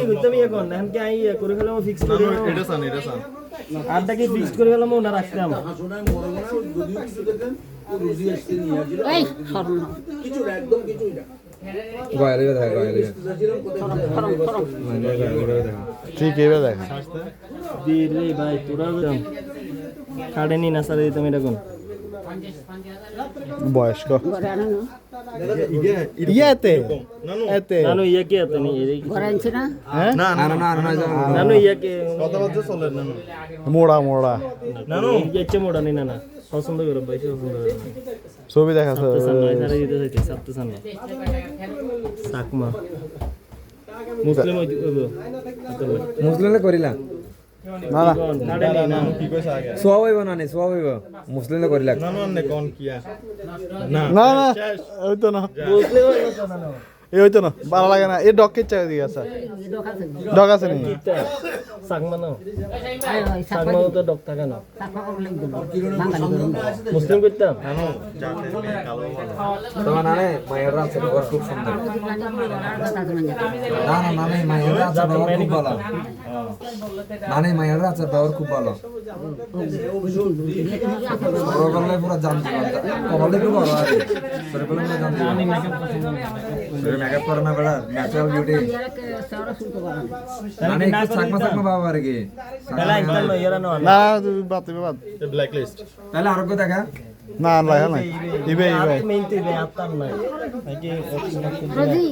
কি করতে আমি এখন এখন কি আই করে ফেলাম ফিক্স করে এটা সান আরটা কি ফিক্স করে ফেলাম না রাখতাম এই সরল কিছু একদম কিছুই না গয়লে দেখা গয়লে ঠিক এবে দেখা দি রে ভাই তোরা কাটে নি না সারে দিতাম এটা কোন বয়স্ক ঘরে আনো না ইয়াতে এতে নানু ইয়া কি আতে নি এই ঘরে আনছে না হ্যাঁ না না না নানু ইয়া কি কথা বলতে চলে নানু মোড়া মোড়া নানু ইচ্ছে মোড়া নি না না পছন্দ করে ভাই পছন্দ করে ছবি দেখা সাথে সামনে সারে দিতে চাইতে সাথে সামনে সাকমা মুসলিম হইতো মুসলিমে করিলা না না কাটে নি না কি কইছ আগে সোয়া হইব না নে সোয়া হইব মুসলিমে করিলা নানু আন্নে কোন কিয়া না না না ওই তো না মুসলিম হইতো নানু এই হইতো না ভালো লাগে না এই ডকের চাই দিকে আছে ডক আছে নি সাকমা না আয় ওই সাকমা তো ডক থাকে না সাকমা করলে বাঙালি করুন মুসলিম করতাম নানু যাতে কালো তোমার নানে মায়ের আছে ওর খুব সুন্দর না না নানে মায়ের আছে ওর খুব ভালো নানে মায়ের আছে ওর খুব ভালো ওর বললে পুরো জানতে কবলে খুব ভালো আছে সরে বললে পুরো জানতে আমি মেকআপ পছন্দ না সরে মেকআপ করে না বেটা ন্যাচারাল বিউটি নানে একটু চাকমা চাকমা বাবা আর কি তাহলে একদম ইয়া না না বাদ বাদ ব্ল্যাক লিস্ট তাহলে আর কো দেখা না না না ইবে ইবে মেইন তো ইবে আত্মার নাই নাকি রোজি